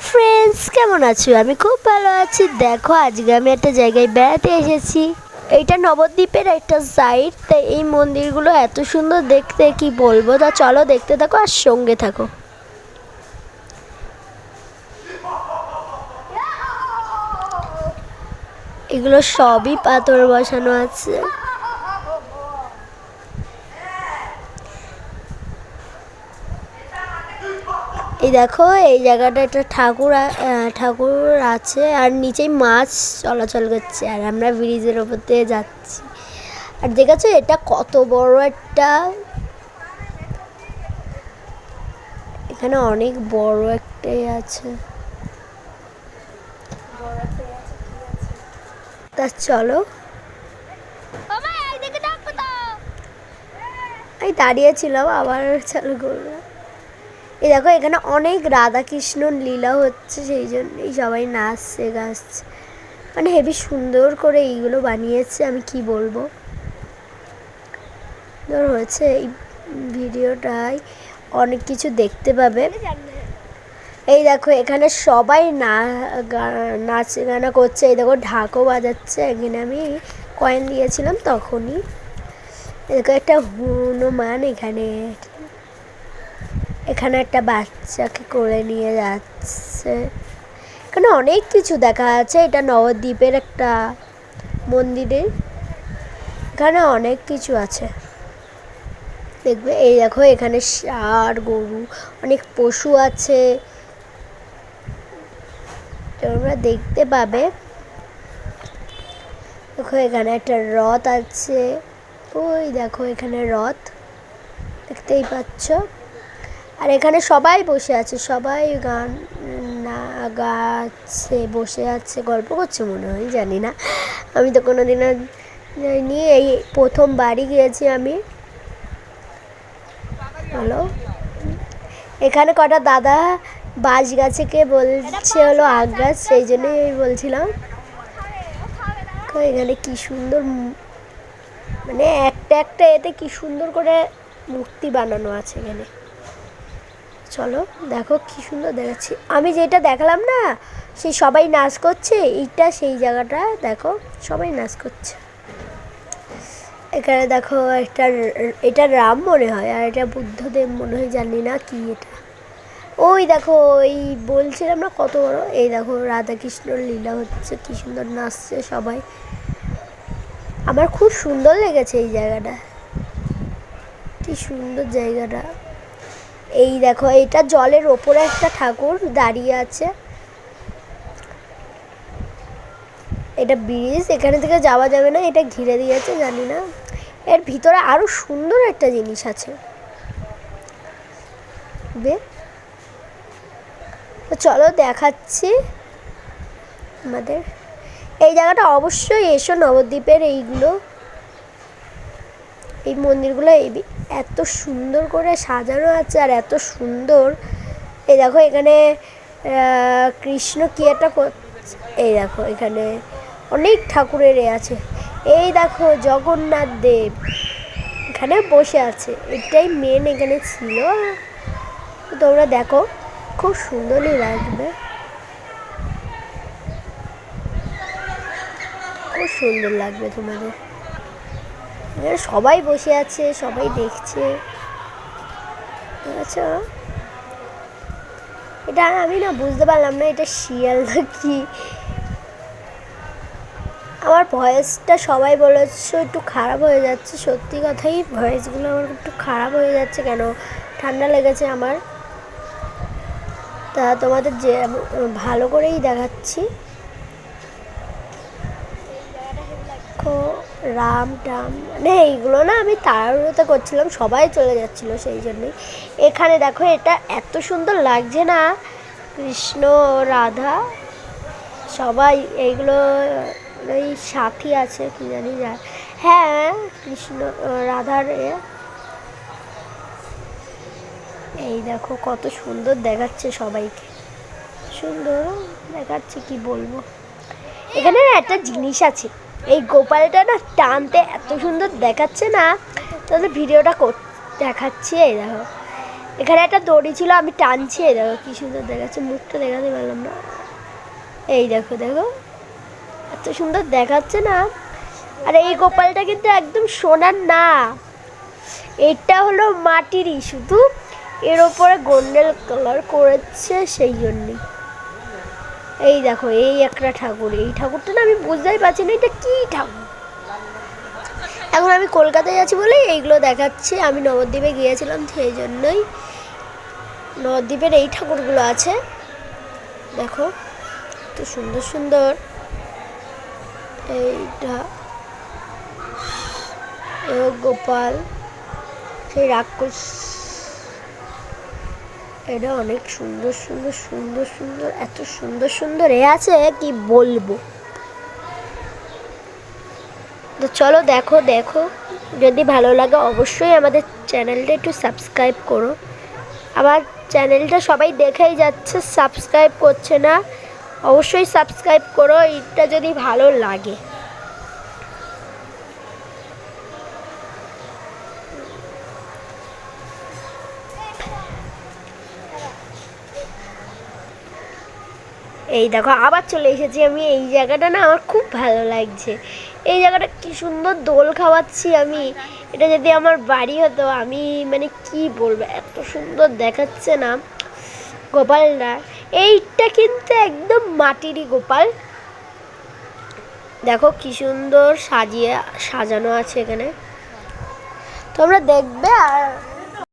Friends, কেমন আছো? আমি খুব ভালো আছি। দেখো, আজকে আমি একটা জায়গায় বেড়াতে এসেছি। এইটা নবদ্বীপের একটা সাইড। তাই এই মন্দিরগুলো এত সুন্দর দেখতে, কি বলবো। তা চলো দেখতে থাকো আর সঙ্গে থাকো। এগুলো সবই পাথর বসানো আছে। এই দেখো, এই জায়গাটা একটা ঠাকুর আছে, আর নিচেই মাছ চলাচল করছে, আর আমরা ব্রিজের ওপর দিয়ে যাচ্ছি। আর দেখেছো এটা কত বড় একটা, এখানে অনেক বড় একটাই আছে। তা চলো, আমি দাঁড়িয়েছিলাম, আবার চালু করলাম। এই দেখো, এখানে অনেক রাধা কৃষ্ণ লীলা হচ্ছে, সেই জন্যই সবাই নাচছে গাচ্ছে। মানে হেবি সুন্দর করে এইগুলো বানিয়েছে, আমি কি বলবো। ধর হয়েছে, এই ভিডিওটায় অনেক কিছু দেখতে পাবে। এই দেখো, এখানে সবাই নাচ গানা করছে। এই দেখো, ঢাকও বাজাচ্ছে। এখানে আমি কয়েন দিয়েছিলাম তখনই। দেখো, একটা হনুমান এখানে একটা বাচ্চাকে কোলে নিয়ে যাচ্ছে। এখানে অনেক কিছু দেখা যাচ্ছে। এটা নবদ্বীপের একটা মন্দিরে, এখানে অনেক কিছু আছে দেখবে। এই দেখো, এখানে ষাঁড়, গরু, অনেক পশু আছে, তোমরা দেখতে পাবে। দেখো, এখানে একটা রথ আছে। ওই দেখো, এখানে রথ দেখতেই পাচ্ছ। আর এখানে সবাই বসে আছে, সবাই গান গাচ্ছে, বসে আছে, গল্প করছে মনে হয়, জানি না। আমি তো কোনোদিন যাইনি, এই প্রথমবারই গিয়েছি আমি। হলো, এখানে কটা দাদা বাঁশ গাছেকে বলছে হলো আগ গাছ, সেই জন্যই আমি বলছিলাম। এখানে কি সুন্দর, মানে একটা একটা এতে কি সুন্দর করে মূর্তি বানানো আছে এখানে। চলো দেখো, কি সুন্দর দেখাচ্ছি। আমি যেটা দেখালাম না, সেই সবাই নাচ করছে, এইটা সেই জায়গাটা। দেখো, সবাই নাচ করছে। এখানে দেখো, এটা রাম মনে হয়, আর এটা বুদ্ধদেব মনে হয়, জানি না কি এটা। ওই দেখো, ওই বলছিলাম না কত বড়। এই দেখো, রাধাকৃষ্ণর লীলা হচ্ছে, কি সুন্দর নাচছে সবাই। আমার খুব সুন্দর লেগেছে এই জায়গাটা, কি সুন্দর জায়গাটা। এই দেখো, এটা জলের ওপরে একটা ঠাকুর দাঁড়িয়ে আছে। এটা ব্রিজ, এখানে থেকে যাওয়া যাবে না, এটা ঘিরে দিয়েছে, জানি না। এর ভিতরে আরো সুন্দর একটা জিনিস আছে। তো চলো দেখাচ্ছি আমাদের এই জায়গাটা। অবশ্যই এসো, নবদ্বীপের এই মন্দিরগুলো এত সুন্দর করে সাজানো আছে, আর এত সুন্দর। এই দেখো, এখানে কৃষ্ণ কি একটা, এই দেখো, এখানে অনেক ঠাকুরের আছে। এই দেখো, জগন্নাথ দেব এখানে বসে আছে, এটাই মেন এখানে ছিল। তোমরা দেখো, খুব সুন্দরই লাগবে, খুব সুন্দর লাগবে তোমাদের। এখানে সবাই বসে আছে, সবাই দেখছে। আচ্ছা, এটা আমি না বুঝতে পারলাম না, এটা শিয়াল না কি। আমার ভয়েসটা সবাই বলেছে একটু খারাপ হয়ে যাচ্ছে। সত্যি কথাই, ভয়েসগুলো আমার একটু খারাপ হয়ে যাচ্ছে। কেন? ঠান্ডা লেগেছে আমার। তা তোমাদের যে ভালো করেই দেখাচ্ছি। রাম টাম, মানে এইগুলো না আমি তাড়াহুড়োতে করছিলাম, সবাই চলে যাচ্ছিলো, সেই জন্যই। এখানে দেখো, এটা এত সুন্দর লাগছে না, কৃষ্ণ রাধা সবাই। এইগুলো ওই সাথী আছে, কি জানি যায়। হ্যাঁ, কৃষ্ণ রাধার এই দেখো, কত সুন্দর দেখাচ্ছে সবাইকে, সুন্দর দেখাচ্ছে, কি বলবো। এখানে না একটা জিনিস আছে, এই গোপালটা না টানতে এত সুন্দর দেখাচ্ছে না। তাহলে ভিডিওটা দেখাচ্ছি। এই দেখো, এখানে একটা দড়ি ছিল, আমি টানছি, এই দেখো কি সুন্দর দেখাচ্ছে, মুখটা দেখাতে পারলাম না। এই দেখো দেখো, এত সুন্দর দেখাচ্ছে না। আর এই গোপালটা কিন্তু একদম সোনার না, এটা হলো মাটিরই, শুধু এর ওপরে গোল্ডেন কালার করেছে সেই জন্যই। এই দেখো এই একটা ঠাকুর, এই ঠাকুরটা না আমি বুঝতেই পারছি না এটা কি ঠাকুর। এখন আমি কলকাতায় আছি বলে এইগুলো দেখাচ্ছি, আমি নবদ্বীপে গিয়েছিলাম সেই জন্যই নবদ্বীপের এই ঠাকুরগুলো আছে। দেখো তো সুন্দর সুন্দর। এইটা গোপাল, সেই রাক্ষস, এটা অনেক সুন্দর সুন্দর সুন্দর সুন্দর, এত সুন্দর সুন্দর এ আছে কি বলবো। তো চলো দেখো দেখো, যদি ভালো লাগে অবশ্যই আমাদের চ্যানেলটা একটু সাবস্ক্রাইব করো। আমার চ্যানেলটা সবাই দেখেই যাচ্ছে, সাবস্ক্রাইব করছে না, অবশ্যই সাবস্ক্রাইব করো এটা যদি ভালো লাগে। এই দেখো আবার চলে এসেছি আমি, এই জায়গাটা না আমার খুব ভালো লাগছে। এই জায়গাটা কি সুন্দর দোল খাওয়াচ্ছি আমি, এটা যদি আমার বাড়ি হতো আমি মানে কি বলবো, এত সুন্দর দেখাচ্ছে না গোপালটা। এইটা কিন্তু একদম মাটিরই গোপাল, দেখো কি সুন্দর সাজানো আছে এখানে, তোমরা দেখবে আর